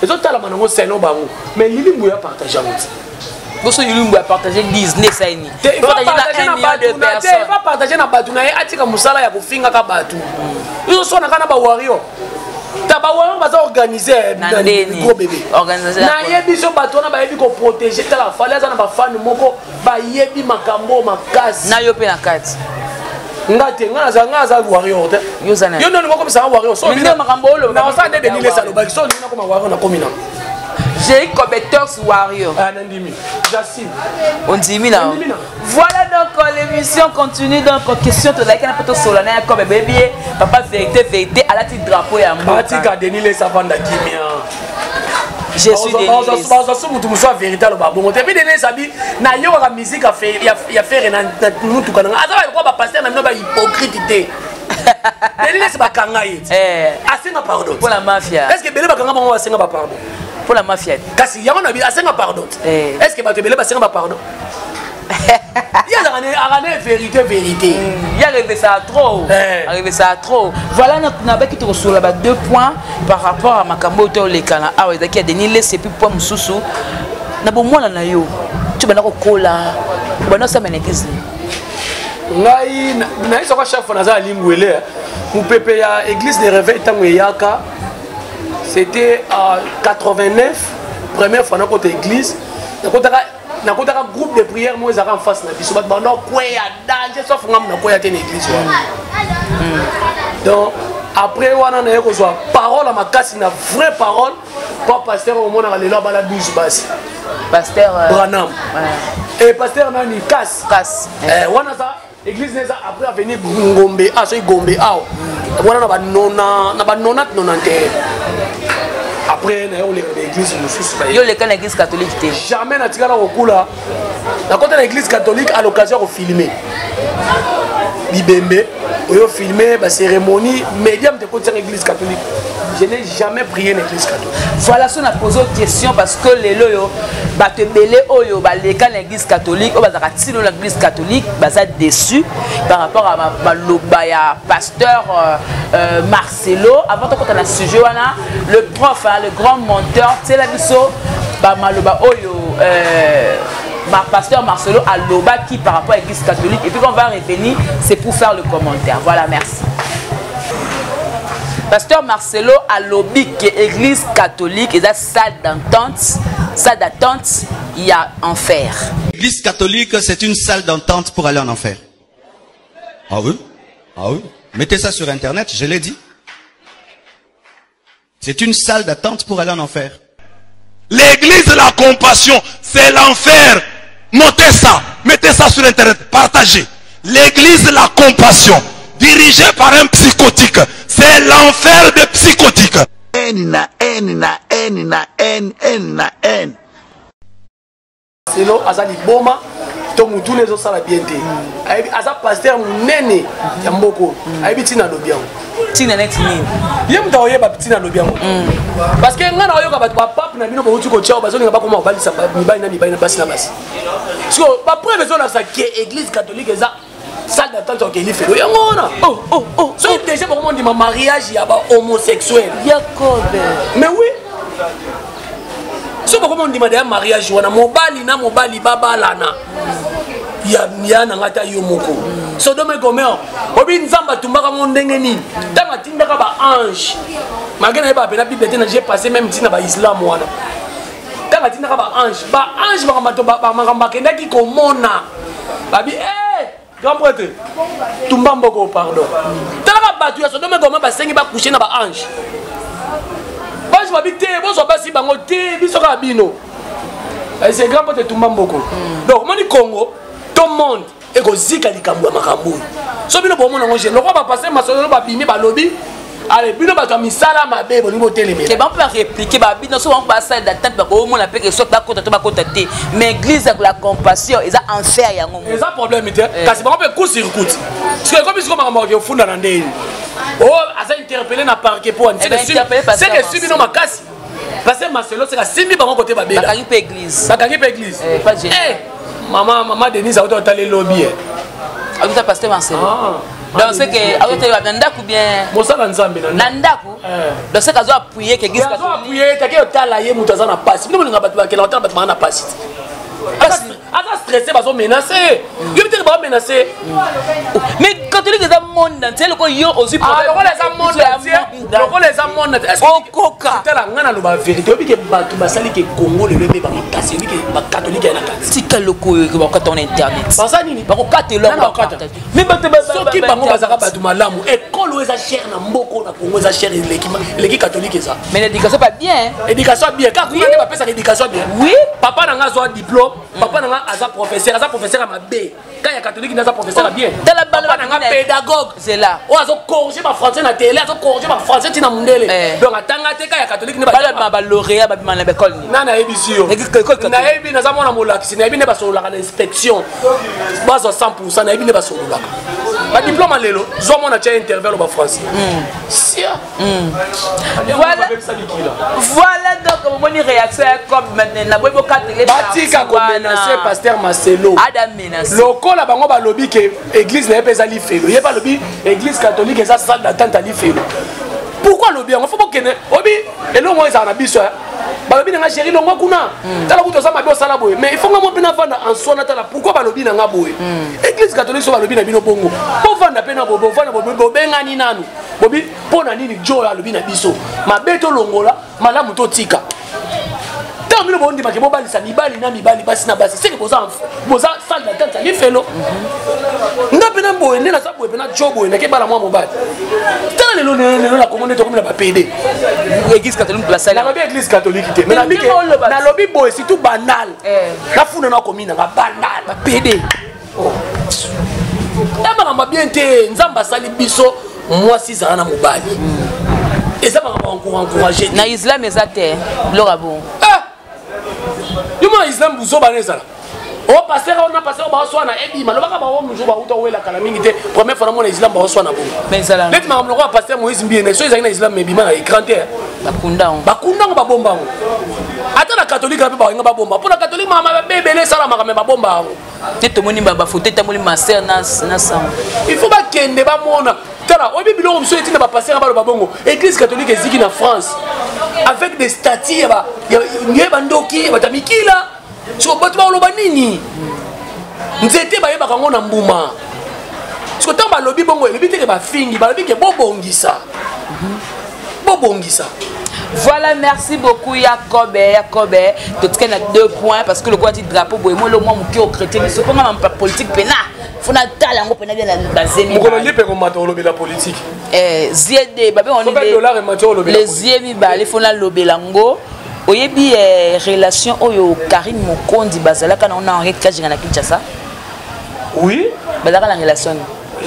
S4: Les autres talamanango c'est non bango. Mais Lili Mbouyo partager ngo.
S5: Vous Lili Mbouyo partager Disney ça ni.
S4: Partager na batu na te, va partager na batu na atika musala ya kufinga ka batu. Ils sont na kana ba wario. Taba wario baza organiser gros bébé.
S5: Organiser.
S4: Na yebi so batu na ba yebi ko protéger tala falaise na ba fan moko ba yebi makambo makasi.
S5: Na yo pe na kati.
S4: Ngate ngaza wario te.
S5: Yo zana.
S4: Yo non ko bisa wario so
S5: bina makambo lo.
S4: Na osa de ni lesa lo ba so ni na ko wario na komina.
S5: J'ai Cobetox Wario.
S4: On
S5: dit là. Voilà donc l'émission continue donc question de laquelle on peut solennel comme bébé papa vérité à la petite drapeau et amour.
S4: Matika Denile Savanda Kimia.
S5: Je suis Denile.
S4: On soit véritable bon. Depuis Denile Sabi na yo la musique a fait il a fait na nous tout kana. Aza quoi ba pasteur na no ba hypocrite. Denile c'est ba kangaye. Asenga pardon.
S5: Pour la mafia.
S4: Est-ce que Bele ba kanga ba asenga ba pardon?
S5: Pour la mafia.
S4: Kasi yango na bi asenga pardon. Est-ce que ba te Bele ba asenga ba pardon? Il y a vérité.
S5: Il y a arrivé ça trop. Arrivé ça trop. Voilà notre qui te reçoit là-bas 2 points par rapport à Makambo to le kana. Ah ouais, d'accord, Denile c'est plus point mususu. Na bo mwana na yo. Tu bana ko kola. Bana ça menekezi.
S4: Ngai na iso ka chef na za limwele. Mu pepe ya église de réveil tango yaka. C'était en 89, première fois dans côté église. Dans côté groupe de prière, moi, ils en face. Ils sont dans quoi il y a danger, sauf que nous avons une église. Donc, après, on a une parole à ma casse, une vraie parole. Pas pasteur au monde, on a là-bas la 12 basse.
S5: Pasteur
S4: Branham. Et pasteur, on a une casse. On a ça. L'église après a venu Gombe, ah c'est Gombe, ah. On a nona après l'église
S5: yo l'église catholique
S4: jamais na tika la kokula na côté l'église catholique à l'occasion de filmer Libembe oyo filmer ba cérémonie médium de côté l'église catholique. Je n'ai jamais prié l'église catholique.
S5: Voilà, si on a posé une question parce que les loyo ba te belé oyo ba l'église catholique, ba zakatino l'église catholique, ba za déçu par rapport à ma ya pasteur Marcelo avant qu'on a sujet wana le prof le grand monteur c'est la biso ba maloba oyo pasteur Marcelo Aloba qui par rapport à l'église catholique et puis on va revenir c'est pour faire le commentaire. Voilà, merci. Pasteur Marcelo Alobi qui est église catholique et ça salle d'attente, il y a enfer.
S1: L'église catholique, c'est une salle d'entente pour aller en enfer. Ah oui? Ah oui? Mettez ça sur internet, je l'ai dit. C'est une salle d'attente pour aller en enfer.
S3: L'église de la compassion, c'est l'enfer. Mettez ça sur internet, partagez. L'église de la compassion, dirigée par un psychotique, c'est l'enfer des psychotiques.
S4: C'est là, Azali Boma, tous les autres bien été. Asa pasteur Nene, Yamboko, Abitina Lobian.
S5: Tina Netini.
S4: Yem Taoye Babitina Lobian. Parce que Nana Yoga Papa, Namino Botuko Chao, Bazon, pas comment on va dire Basina Bas. So, après, besoin de ça qui est église catholique, et ça. Salle d'attente qui est fait. Oh. C'est déjà pour moi dit ma mariage il y a pas homosexuel. Mais oui. C'est pour moi dit ma mariage on a mobali na mobali baba lana. ya na ngata yo moko Sodome et Gomorrhe obi nzamba tumbaka mo ndenge nini tanga tindaka ba ange magana ba pena bible tena j'ai passé même tina ba islam wana tanga tindaka ba ange ba mato ba makamba kendaki komona babi grand prêtre tumba mboko pardon tanga batu ya Sodome et Gomorrhe ba sengi ba coucher na ba ange ba je babite bo so ba si bango te biso ka bino c'est grand prêtre tumba mboko donc moni Congo tout le monde et que zika likambo makambo so bino bo mona ngongé loko ba passer masolo ba bimi ba lobby allez bino ba to misala mabe bo niveau télémé
S5: et ben on peut répliquer ba bino so on passe d'attente ba ko mona pe que so ba kota te mais église avec la compassion ils a enfer ya ngongo
S4: ils a problème te kasi ba on peut coup sur coup parce que comme ils sont makambo ke funda na ndeni oh asa interpeller na parquet pour c'est que subi no makasi parce que masolo c'est ka simbi ba côté ba bela
S5: bakangi pe église
S4: pas gêné maman Denise a été lobby.
S5: Vous avez pasteur Marcelo. Donc c'est que vous avez nandaku bien.
S4: Mosala nzambe
S5: nandaku. Donc c'est que vous appuyez que église catholique.
S4: Appuyé que otala ye mutaza na passe. Bino nga batu bakela otala batu na passe. Asa stressé bazo menacer. Yo biteli ba menacer.
S5: Mais catholique est un monde entier le ko yo aussi
S4: problème. Ah, les am monde entier. Donc les am monde entier.
S5: Koka.
S4: Tala ngana lo ba vérité. Obi ke batu basali ke Congo le bébé ba kasi bi ke ba catholique na kasi.
S5: Tika loko yo ba kata on internet.
S4: Basa nini?
S5: Ba ko kata lo ba kata.
S4: Mais batu soki bango bazaka batu malamu école eza cher na mboko na Congo eza cher l'équipe catholique ça.
S5: Mais l'éducation pas bien.
S4: Éducation bien. Quand vous avez pas ça éducation bien.
S5: Oui.
S4: Papa n'a pas diplôme. Papa n'a pas professeur à ma B. Quand il y a catholique n'a pas professeur bien. Papa n'a pas pédagogue.
S5: C'est là.
S4: On a corrigé ma français na télé, on a corrigé ma français tina mundele. Donc attanga te quand il y a catholique n'a
S5: pas lauréat ba bima na école ni.
S4: Na ebisio. Na ebi na zamona molakisi na ebi ne ba solo la inspection. Bazo 100% na ebi ne ba solo la. Ba diplôme lelo, zo mona tia interview ba français.
S5: Voilà donc mon réaction comme maintenant na bobo katele
S4: batika ko menacer pasteur Marcelo.
S5: Adam menacer.
S4: Lokola bango ba lobi ke église na epeza li felo. Yeba lobi église catholique eza salle d'attente ali felo. Pourquoi lobi on faut pas kene obi elo mo eza na biso ba lobi na chéri longo kuna. Tala buto za mabe sala boye mais il faut ngamo pena vanda en sona tala pourquoi ba lobi na nga boye. Église catholique so ba lobi na bino bongo. Po vanda pena bobo vanda bobo bengani nanu. Bobi pona nini jo ya lobi na biso. Mabeto longola malamu to tika. Tant que bon dimanche mobali sa mibali na mibali basi na basi c'est que boza salle d'attente ali felo. Nda pena boye nena sa boye pena jobo na ke bala moi mobali. Tant le lo la communauté comme na ba PD.
S5: Église catholique place là.
S4: La église catholique té. Mais na lobby boye c'est tout banal. Na funa na commune na banal ba PD. Na ba bien té nzamba sali biso moi si za na mobali. Et ça va encourager.
S5: Na islam ezate lora bon.
S4: Yuma islam buzo baneza. O passer on a passé ba so na ebi malobaka ba wo muzo ba uto wela kala mingi te première fois na mon islam ba so na bon.
S5: Mais ça là.
S4: Let ma mloko passer Moïse Mbiene so ezali na islam mais bima na écran terre. Bakunda ba bomba. Ata na catholique ba nga ba bomba. Pour la catholique mama bébé sala maka me ba bomba.
S5: Te moni ba photo te moni ma sœur na sang.
S4: Il faut pas kende ba mona. Tala obi bilo mso etina ba passer ba bongo. Église catholique eziki na France. Avec des statues ba ngeba ndoki batamikila. So bato ba loba nini? Nzete ba yeba kango na mbuma. So tamba lobi bongo lobi te ba fingi ba lobi ke bobongisa. Bobongisa.
S5: Voilà, merci beaucoup Yacob. Tout ce qu'il a 2 points parce que le quoi dit drapeau boémo le moins qui au chrétien mais c'est pas même politique pénal. Faut na talent on peut na bien la zemi.
S4: Vous connaissez pas comment on lobby la politique.
S5: ZD babé on est les zemi ba les faut na lobby lango. Oyebi relation oyo Karim Mokondi bazala kana on a en récage na Kinshasa.
S4: Oui,
S5: bazala la relation.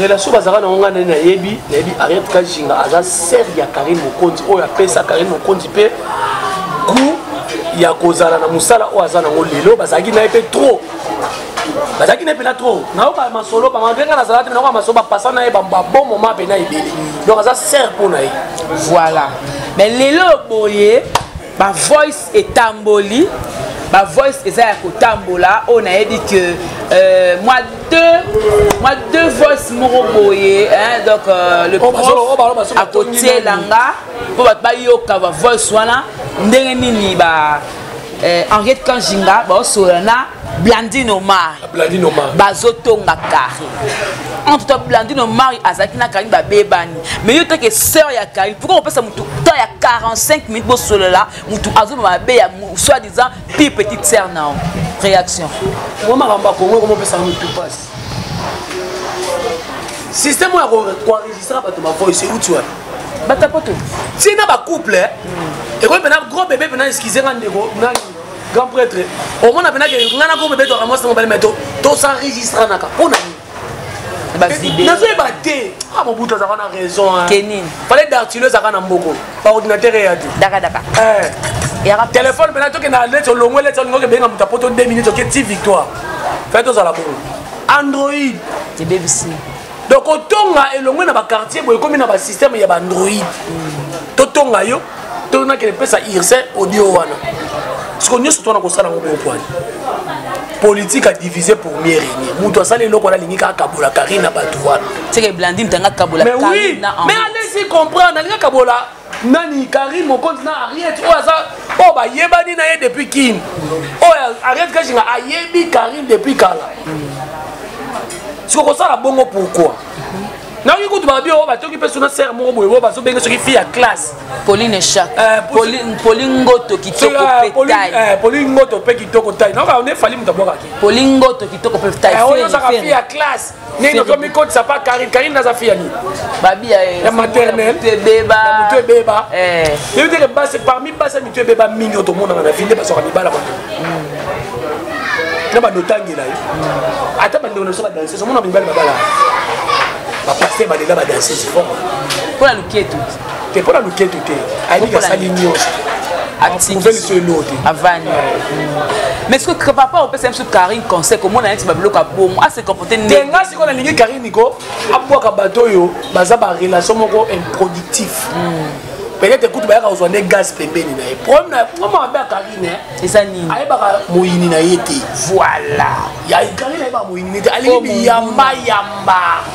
S4: Relation bazala na ngana na yebi arrête kajinga aza serge ya Karim Mokondi oyo apesa Karim Mokondi pe ku ya kozala na musala o azana ngolelo bazaki na pe trop. Bazaki na pe na trop. Na oka masolo ba mandenga na salate na oka masoba passa na e ba bon moment pe na ibeli. Donc aza serge pour na.
S5: Voilà. Mais lelo boye ba voice et tamboli ba voice eza ya kotambola on a dit que moi deux voice moko boye hein donc le prof à côté langa pour ba yoka ba voice wana ndenge nini ba Henriette Kanjinga ba solana Blandine Omar.
S2: Blandine Omar.
S5: Bazotonga Karim. En tout cas, Blandine Omar, Azaki na Karim Babébani. Mais il y a que sœur ya Karim. Pourquoi on peut ça moutou? Tant il y a 45 minutes pour solo là, moutou Azou Mabé, soi-disant, puis petite sœur non. Réaction.
S2: Comment on peut ça moutou passe? Système où on enregistre pas ma voix, c'est où tu vois?
S5: Batapoto.
S2: Si on a un couple, et quand on a un gros bébé, on a excusé un grand prêtre. Au moins, on a un gros bébé, on a un mobile métaux, tout s'enregistre en accord. On a dit. Ah, mon bout, ça a raison.
S5: Kenin.
S2: Fallait d'artillerie, ça a un beaucoup. Par ordinateur et à dire.
S5: D'accord.
S2: Téléphone, maintenant, tu as lettre, le lettre, tu as poto 2 minutes, tu as une victoire. Faites ça la boule. Android.
S5: C'est BBC.
S2: Donc, autant et le moins dans le quartier, comme dans le système, il y a Android. Autant yo, tout na que peut ça irse audio wana. Ce qu'on nous surtout na ko sala ngo point. Politique a divisé pour mieux régner. Muto ça les loko la ligne ka kabola Karina Batouana.
S5: C'est que Blandine tanga kabola Karina.
S2: Mais oui, mais allez-y comprendre, na kabola nani Karim mon compte na Ariette o ça o ba yebani na ye depuis kin. O Ariette ka jinga ayebi Karim depuis kala. Ce qu'on ça la bongo pourquoi? Non, écoute, tu qui peut se faire mon boy, parce que tu fille à classe.
S5: Pauline Chak. Pauline Goto qui toko pétaille.
S2: Pauline Goto qui toko taille. Non, on est fallu me d'abord aquí.
S5: Pauline Goto qui toko pétaille.
S2: On a sa fille à classe. Né notre micro ça pas Karine. Karine n'a sa fille ni.
S5: Babi
S2: la maternelle.
S5: Bébé.
S2: Tu es bébé. Je veux dire que parmi basse tu es bébé mingi tout le monde na fille parce qu'on a bala. Na ba notangi là. Ata ba ndono so ba danser, so mon na bala bala. Passer balela ba danser c'est fort.
S5: Pour la louquer tout.
S2: C'est pour la louquer tout. Aïe ka saligno. Active se noter. Avani.
S5: Mais est-ce que papa on peut même sur Karine conseil comment on a un petit bloc à bon à se comporter né.
S2: Denga si on a ligne Karine Nico, abwa ka bateau yo, baza ba relation moko improductif. Peut-être écoute ba ka ozo ne gaz pembeni na. Problème na comment ba Karine
S5: c'est ça ni.
S2: Aïe ba moyini na yete. Voilà. Ya Karine ba moyini te ali bi yamba.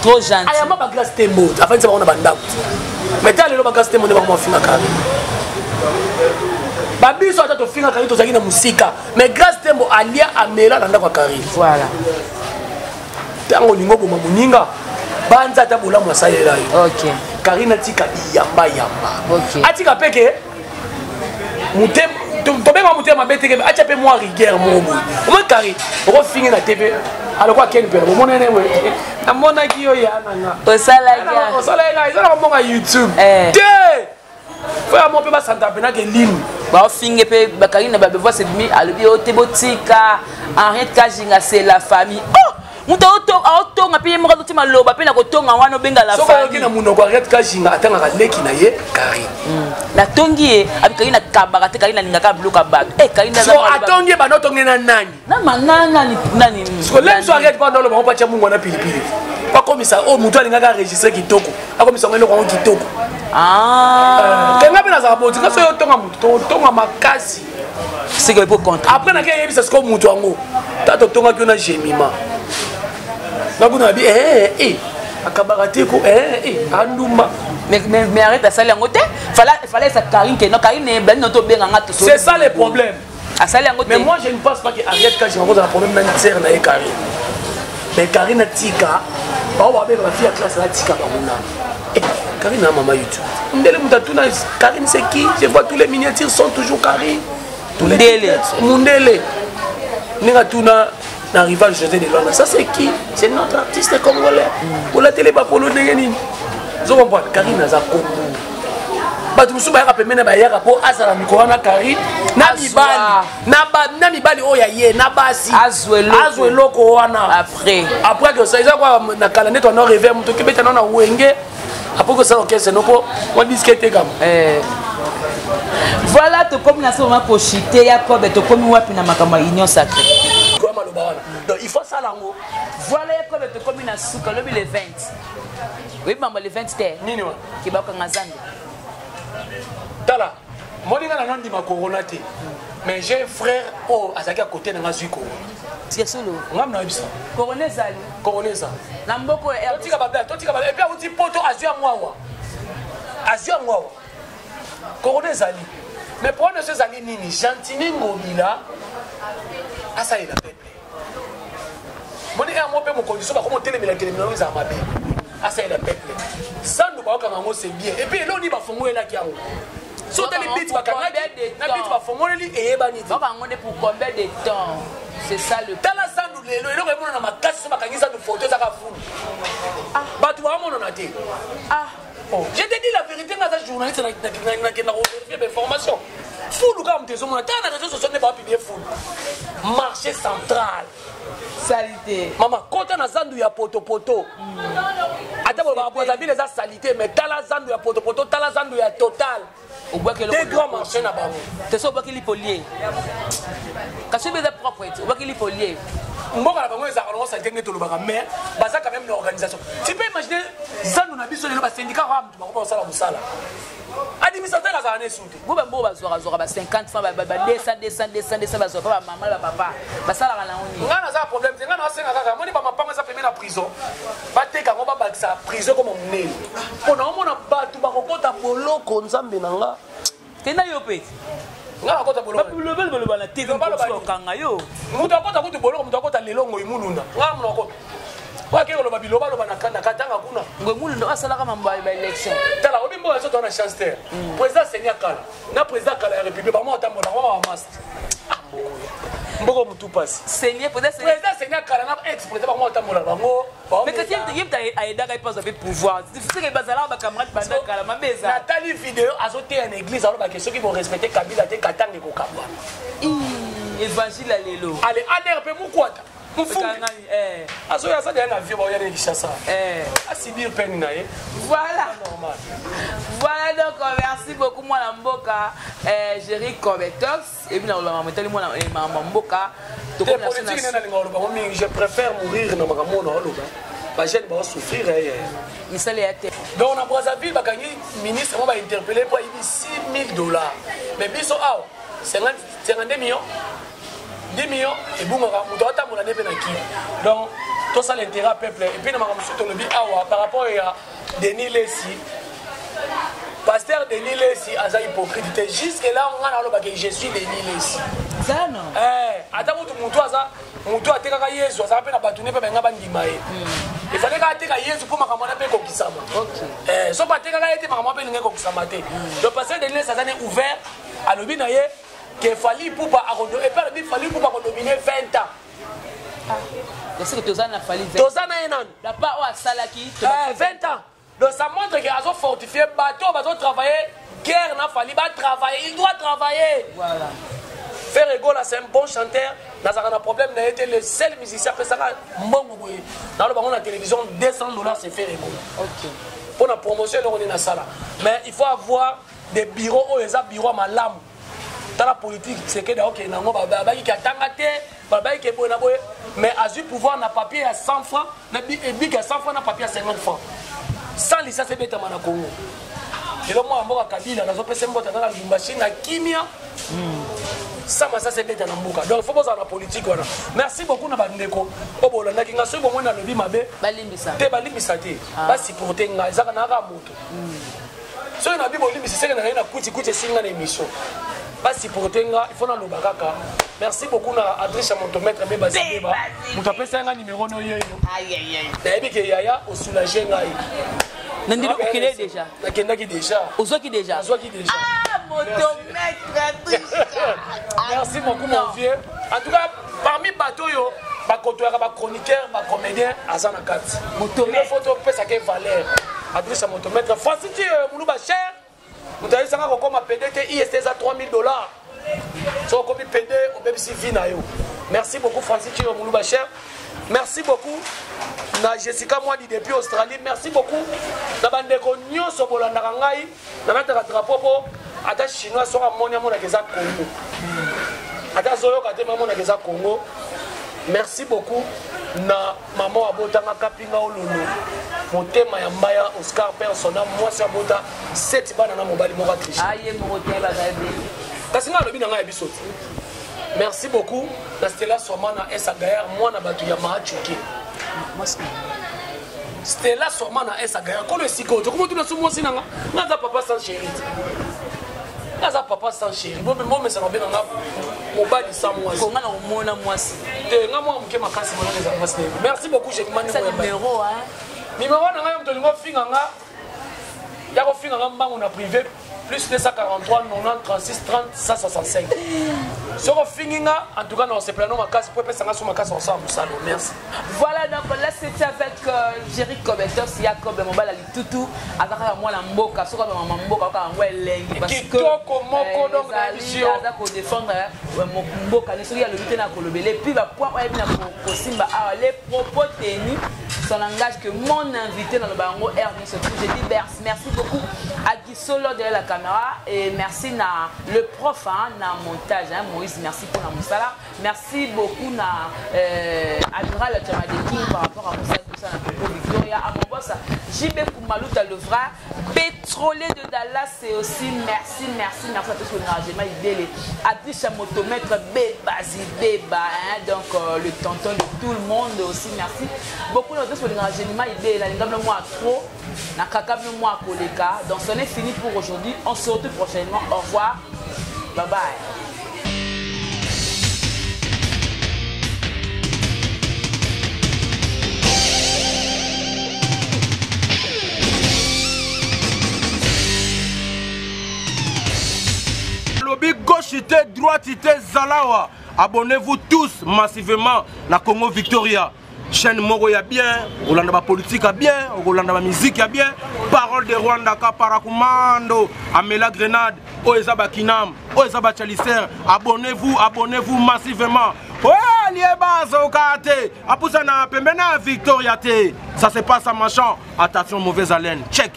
S5: Trop gentil.
S2: Ayamba ba grâce tembo. Afin ça on a banda. Mais t'as le ba grâce tembo ne ba mo finga Karine. Babi so to finga Karine to zaki na musika. Mais grâce tembo alia amela na ndako Karine.
S5: Voilà.
S2: Tango lingo boma muninga. Banza ta bola mo salela yo.
S5: OK.
S2: Karine tika yamba.
S5: OK.
S2: Atika peke mutem to benga mutem abeteke acha pe moi rigueur mo bo. O mo Karine o finga na TV. Alors quoi ken pere mo nene we. Na mona ki yo ya nanga.
S5: O sala ga.
S2: Ils ont mon YouTube. Frère mon pe ba santa pena ke ligne.
S5: Ba finge pe ba Karine ba bevoir c'est demi alobi o tebotika Henriette Kajinga c'est la famille. Oh muta otonga pe mo ka tima loba pe na ko tonga wana benga la famille.
S2: So ko na munoko Henriette Kajinga atanga ka leki na ye Karine.
S5: La tongi abi Karine kabaka te Karine lingaka bloka bato. Karine
S2: so atongi ba no tongi na nani?
S5: Na manana nani.
S2: So lem so Henriette ba no lo ba pa cha mungu na pilipili. Pas comme ça oh mutu alingaka enregistrer kitoko. Comme ça ngelo ko kitoko. Tenga pena za boti kaso yo tonga makasi.
S5: C'est que pour compte.
S2: Après na ke yebisa sko mutu ango. Tato tonga ki na jemima. Na kuna bi akabarate ko anduma.
S5: Mais arrête à saler en côté. Fallait ça Karine que non Karine ben non to benga ngato.
S2: C'est ça le problème.
S5: À saler en côté.
S2: Mais moi je ne pense pas que Ariette quand j'ai un problème dans terre na Karine. Mais Karine tika ba wa be ba fille à classe la tika ba mona. Karine a maman YouTube. Ndele mutatuna Karine c'est qui? Je vois tous les miniatures sont toujours Karine. Tous les Mundele. Ninga tuna na rival José de Luanda. Ça c'est qui? C'est notre artiste congolais. Pour la télé ba polo ndengeni. Vous comprenez? Karine a za kombo. Ba tu musuba ya pemena ba ya po azala mikoro na Karine. Na mibali oya ye na basi. Azwe loko wana. Après que ça ils quoi na kala neto na rêver muto kebeta na wenge. Après que ça ok c'est non pour on discuter comme.
S5: Voilà to comme na soma ko chité ya ko beto comme wapi na makama union sacrée.
S2: Donc il faut ça là ngo.
S5: Voilà ya ko beto comme na suka le 20. Oui maman le 20 terre.
S2: Nini wa?
S5: Ki ba ko ngazande.
S2: Tala. Moninga na nandi ma corona te. Mais j'ai un frère oh azaki à côté na ngazui ko.
S5: C'est solo.
S2: Ngam na bisa.
S5: Corona zali.
S2: Corona ça.
S5: Na mboko e.
S2: Totika ba et puis on dit poto azua mwawa. Azua mwawa. Corona zali. Mais pour ne se zali nini gentiment ngobila. Asa il a peuple.
S4: moni un mot pe mon condition ba comment télémina télémina za mabe asa ila peuple sandu ba okanga c'est bien et puis là on y ba fongo là qui a so tali bit ba kanga na bit ba fongo li et ba ni
S5: ba ngone pour combien de temps c'est ça le
S4: tala sandu lelo elo ko mona na makasi so bakangisa de photo za ka fulu ah ba tu ba mona na te ah oh je te dis la vérité nga za journaliste na vérifier des informations fulu comme tes hommes na réseaux sociaux ne pas publier fulu marché central
S5: salité
S4: mama kota na zandu ya poto ata bo ba poza bile za salité mais tala zandu ya poto tala zandu ya total
S5: au bois que le
S4: grand marché na bango
S5: te so bois que li polier kasi be de propre au bois que li polier
S4: mboka na bango eza ka ça tenge to lobaka mais baza quand même une organisation tu peux imaginer zandu na biso le ba syndicat ram tu ba ko sala musala administrateur azana ne soute
S5: boba boba zora ba 50 francs ba 200 ba zo pa maman ba papa ba sala ka na oni
S4: ngana za problème te ngana asenga kaka moni ba mapanga za pemena prison ba teka ngo ba bakisa prison comme monene pona omona batu ba kokota boloko nzambe nanga
S5: tena yo pe
S4: ngana kota boloko
S5: ba na TV ko kanga yo
S4: mutu akota kutu boloko mutu akota lelongo imulunda ngana muno akota wa ke lo babilo balo banakanda katanga kuna
S5: ngomulu ndo asala kama ba election
S4: tala obimbo aso tona chance terre président Seigneur Kala na président Kala ya république ba mo tambola ba master mboko mutu passe
S5: Seigneur président
S4: Seigneur Kala na ex président ba mo tambola bango
S5: mais que yimta aida ka pas avec pouvoir c'est que bazala ba camarade banda Kala mabeza
S4: natali vidéo azote en église alors ba que ceux qui vont respecter Kabila te katanga ko kabwa
S5: évangile lelo
S4: allez anerpe mukwata
S5: voilà donc merci beaucoup moi la mboka Jerry Kobetox et bien on va mettre moi la mboka
S4: je préfère mourir dans ma monde ba jeune ba souffrir donc on a Brazzaville ba gagner ministre moi ba interpeller pour $6,000 mais biso 52 millions 10 millions et bon on doit tambola ne penaki donc tout ça l'intérêt peuple et puis na makamso to lobi awa par rapport à Denis Lessi pasteur Denis Lessi aza hypocrite jusque là on a loba que je suis Denis Lessi
S5: ça non
S4: ata mutu atekaka Yesu aza pe na batune pe benga bandima ye il fallait ka ateka Yesu pour makamona pe kokisama OK so batekaka ete makamona pe linga kokisama te le pasteur Denis Lessi aza ouvert à lobi na ye que Fally Ipupa a et pas le Fally Ipupa a dominé 20 ans.
S5: Est-ce que Tozana Fally 20
S4: ans?
S5: La part où à Salaki
S4: 20 ans. Donc ça montre qu'ils ont fortifié bateau, ils ont travaillé, guerre n'a Fally va travailler, il doit travailler.
S5: Voilà.
S4: Faire Ego là c'est un bon chanteur, n'a pas de problème, n'a été le seul musicien que ça a mongoboy. Dans le la télévision $200 c'est faire Ego.
S5: OK.
S4: Pour la promotion on est dans ça là. Mais il faut avoir des bureaux où les bureaux à malam. Dans la politique, c'est que ok, mais à du pouvoir na papier à 100 francs, et big à 100 francs na papier à 50 francs. Sans licence c'est bête à Congo. Et là moi à Kabila, na zopé sembo dans la machine na kimia. Ça c'est bête à Mboka. Donc il faut poser la politique voilà. Merci beaucoup na bandeko. Obola na kinga sobo mona lobi mabe.
S5: Balimbisa.
S4: Te balimbisa te. Ba supporter nga zaka na ka moto. So na bibo limbisa c'est que na kuti singa na émission. Basi pour tenga il faut na lobakaka merci beaucoup na adresse à mon maître beba zibeba mutapé ça un numéro no yeyo
S5: aïe
S4: dabi ke yaya au soulager ngai
S5: nandi okele déjà
S4: nakendaki déjà
S5: ozoki déjà ah motomètre
S4: merci beaucoup mon vieux en tout cas parmi bateau yo ba kotoyaka ba chroniqueur ba comédien azana kati motomètre photo pesa ke valeur adresse à mon maître Francis Muluba cher vous avez ça comme PDT IST à $3,000. So comme PD au BBC Vinayo. Merci beaucoup Francis Moulouba cher. Merci beaucoup na Jessica Mwadi depuis Australie. Merci beaucoup na bandeko nyonso bolanda ngai na nataka drapeau po ata chinois so amoni amona keza Congo. Ata zoyo kate mamona keza Congo. Merci beaucoup na maman abotanga kapinga ololo. Motema ya mbaya Oscar personnel moi c'est abota 7 bana na mobali moko triche.
S5: Aye motema bagabe.
S4: Kasi nga lobi na ngai bisoti. Merci beaucoup na Stella Somana Esa Gaillard moi na batu ya Machuki. Stella Somana Esa Gaillard ko le sikoto ko tu na sumo sinanga. Nga za papa sans chérie. Naza papa sans chéri. Bon, mais moi, ça m'a bien en mon bas de 100 mois.
S5: Comment on a moi si?
S4: Merci beaucoup, j'ai demandé
S5: mon numéro.
S4: Numéro, on a privé. Plus 243 90 36 30 165. Sur le finginga, en tout cas, non, c'est plein de ma casse. Pour passer sur ma casse ensemble. Merci.
S5: Voilà, donc là, c'était avec Jerry Cobetos, Jacob, mon bal à l'itoutou. Avec moi, la mboka, ce qu'on a ma mboka, on a l'engue. Parce que donc, la défendre mon mboka, les souris à le lutter dans le belé. Puis, les propos tenus son langage que mon invité dans le barango Hervé se trouve. Je dis merci beaucoup à Guy Solo derrière la caméra et merci à le prof na montage Moïse, merci pour la moussala. Merci beaucoup à Admiral Tchamadeki par rapport à Moussa Victoria, à mon boss JB Koumalouta Levra, pétrolier de Dallas, c'est aussi merci à tous pour l'enragements idéal. Adisha Motomètre Bébazi Béba, donc le tonton de tout le monde aussi, merci beaucoup à tous pour l'enragements idéal. Moi trop, na kakable moi koleka. Donc ce n'est fini pour aujourd'hui. On se retrouve prochainement. Au revoir. Bye bye.
S2: Lobby gauchité, droitité, Zalawa. Abonnez-vous tous massivement à Congo Victoria. Chaîne Moro ya bien, Olanda politique a bien, Olanda musique a bien, parole de Rwanda ka parakumando, Amela Grenade, Oezaba Kinam, Oezaba Chalicer. Abonnez-vous massivement. Ouais, Lieba Zokate, Apusana Pembena Victoria T. Ça se passe à Machan. Attention, mauvaise haleine. Check.